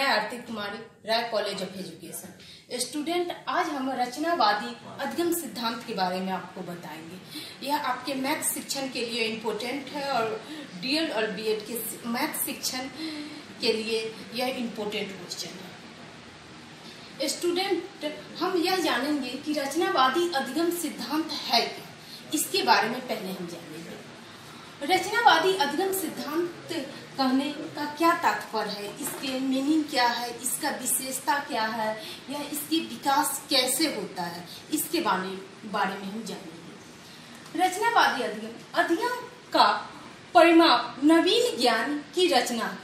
मैं आरती कुमारी, राय college of education student. आज हम रचनावादी अधिगम सिद्धांत के बारे में आपको बताएंगे। यह आपके मैथ्स शिक्षण के लिए इम्पोर्टेंट है और डीएल और बीएड के मैथ्स शिक्षण के लिए यह इम्पोर्टेंट क्वेश्चन है। स्टूडेंट, हम यह जानेंगे कि रचनावादी अधिगम सिद्धांत है क्या, इसके बारे में पहले हम जानेंगे। रचनावादी अधिगम सिद्धांत कहने का क्या तात्पर्य है, इसके मीनिंग क्या है, इसका विशेषता क्या है, या इसकी विकास कैसे होता है, इसके बारे में हम जानेंगे। रचनावादी अधिगम का परिमाप नवीन ज्ञान की रचना।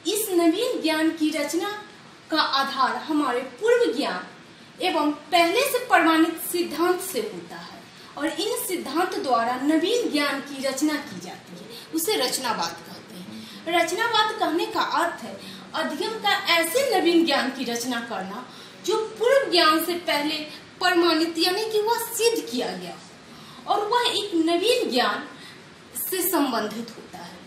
इस नवीन ज्ञान की रचना का आधार हमारे पूर्व ज्ञान एवं पहले से प्रमाणित सिद्धांत से होता है और इन सिद्धांत द्वारा नवीन ज्ञान की रचना की जाती है, उसे रचनावाद कहते हैं। रचनावाद कहने का अर्थ है अधिगम का ऐसे नवीन ज्ञान की रचना करना जो पूर्व ज्ञान से पहले प्रमाणित यानी कि वह सिद्ध किया गया और वह एक नवीन ज्ञान से संबंधित होता है।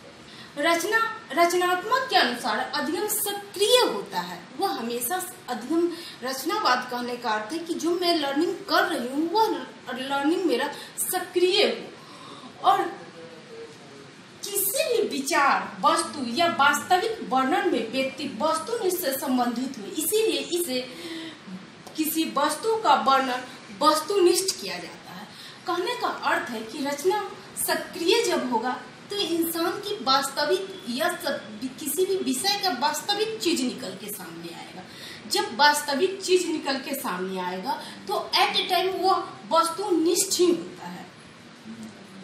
रचनात्मक के अनुसार अधिगम सक्रिय होता है। वह हमेशा अधिगम रचनावाद कहने का अर्थ है कि जो मैं लर्निंग कर रही हूँ वह लर्निंग मेरा सक्रिय हो और किसी भी विचार, वस्तु या वास्तविक वर्णन में व्यक्ति वस्तुनिष्ठ से संबंधित हुए, इसीलिए इसे किसी वस्तु का वर्णन वस्तुनिष्ठ किया जाता है। कहने का अर्थ है कि रचना सक्रिय जब होगा तो इंसान की वास्तविक या किसी भी विषय का वास्तविक चीज निकल के सामने आएगा। जब वास्तविक चीज निकल के सामने आएगा तो एट ए टाइम वो वस्तुनिष्ठ ही होता है।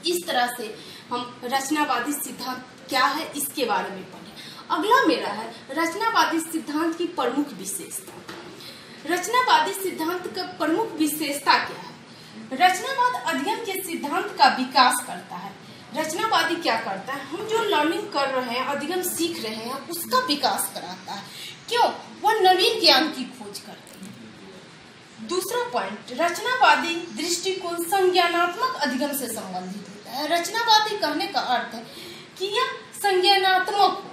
इस तरह से हम रचनावादी सिद्धांत क्या है इसके बारे में पढ़ें। अगला मेरा है रचनावादी सिद्धांत की प्रमुख विशेषता। रचनावादी सिद्धांत का प्रमुख विशेषता क्या है? रचनावाद अधिगम के सिद्धांत का विकास करता है। रचनावादी क्या करता है? हम जो लर्निंग कर रहे हैं, अधिगम सीख रहे हैं, उसका विकास कराता है। क्यों? वह नवीन ज्ञान की खोज करते हैं। दूसरा पॉइंट, रचनावादी दृष्टिकोण संज्ञानात्मक अधिगम से संबंधित होता है। रचनावादी कहने का अर्थ है कि यह संज्ञानात्मक हो।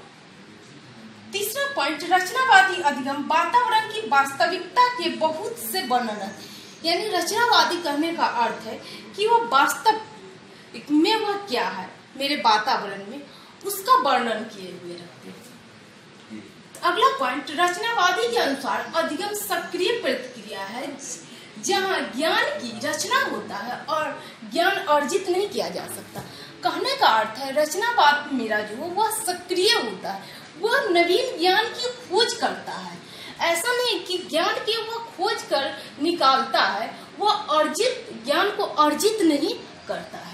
तीसरा पॉइंट, रचनावादी अधिगम वातावरण की वास्तविकता के बहुत से वर्णन, यानी रचनावादी कहने का अर्थ है कि वह वास्तव में वह क्या है मेरे वातावरण में, उसका वर्णन किए हुए रखते हैं। अगला पॉइंट, रचनावादी के अनुसार अधिगम सक्रिय प्रक्रिया है जहां ज्ञान की रचना होता है और ज्ञान अर्जित नहीं किया जा सकता। कहने का अर्थ है रचनावाद मेरा जो वह सक्रिय होता है, वह नवीन ज्ञान की खोज करता है। ऐसा नहीं कि ज्ञान की वह खोज कर निकालता है, वह अर्जित ज्ञान को अर्जित नहीं करता है।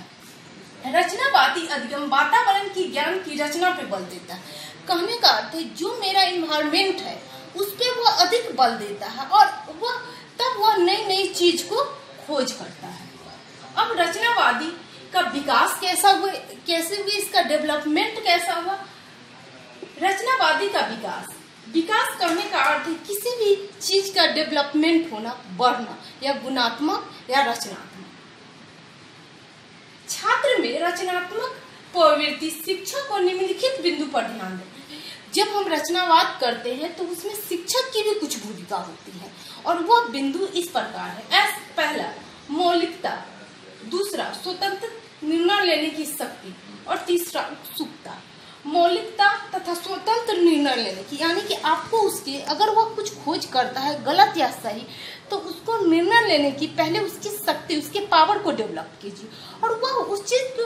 रचनावादी अधिगम वातावरण की ज्ञान की रचना पे बल देता है। कहने का अर्थ है जो मेरा इन्वायरमेंट है उस पे वह अधिक बल देता है और वह नई नई चीज को खोज करता है। अब रचनावादी का विकास कैसे हुआ, इसका डेवलपमेंट कैसा हुआ? रचनावादी का विकास करने का अर्थ है किसी भी चीज का डेवलपमेंट होना, बढ़ना, या गुणात्मक या रचनात्मक। छात्र में रचनात्मक प्रवृत्ति शिक्षक और निम्नलिखित बिंदु पर ध्यान दें। जब हम रचनावाद करते हैं तो उसमें शिक्षक की भी कुछ भूमिका होती है और वह बिंदु इस प्रकार है। पहला, मौलिकता। दूसरा, स्वतंत्र निर्णय लेने की शक्ति। और तीसरा, उत्सुकता। मौलिकता तथा स्वतंत्र निर्णय लेने की, यानी कि आपको उसके अगर वह कुछ खोज करता है गलत या सही, तो उसको निर्णय लेने की पहले उसकी शक्ति, उसके पावर को डेवलप कीजिए और वह उस चीज को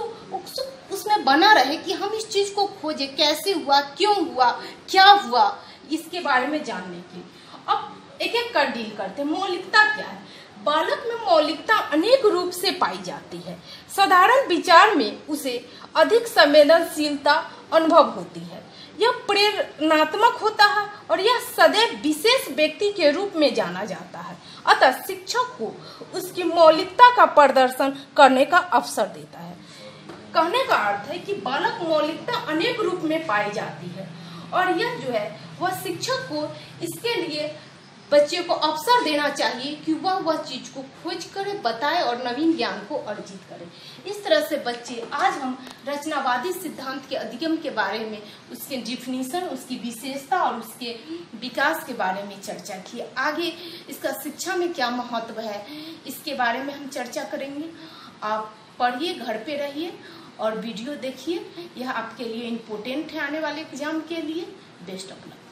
उसमें बना रहे कि हम इस चीज को खोजे, कैसे हुआ, क्यों हुआ, क्या हुआ, इसके बारे में जानने की। अब एक एक कर डील करते हैं। मौलिकता क्या है? बालक में मौलिकता अनेक रूप से पाई जाती है। साधारण विचार में उसे अधिक संवेदनशीलता अनुभव होती है। यह प्रेरणात्मक होता है और यह सदैव विशेष व्यक्ति के रूप में जाना जाता है। अतः शिक्षक को उसकी मौलिकता का प्रदर्शन करने का अवसर देता है। कहने का अर्थ है कि बालक मौलिकता अनेक रूप में पाई जाती है और यह जो है वह शिक्षक को इसके लिए बच्चे को अवसर देना चाहिए कि वह चीज को खोज करे, बताए और नवीन ज्ञान को अर्जित करे। इस तरह से बच्चे, आज हम रचनावादी सिद्धांत के अधिगम के बारे में, उसके डिफिनीशन, उसकी विशेषता और उसके विकास के बारे में चर्चा की। आगे इसका शिक्षा में क्या महत्व है, इसके बारे में हम चर्चा करेंगे। आप पढ़िए, घर पे रहिए और वीडियो देखिए, यह आपके लिए इम्पोर्टेंट है आने वाले एग्जाम के लिए। Best of luck.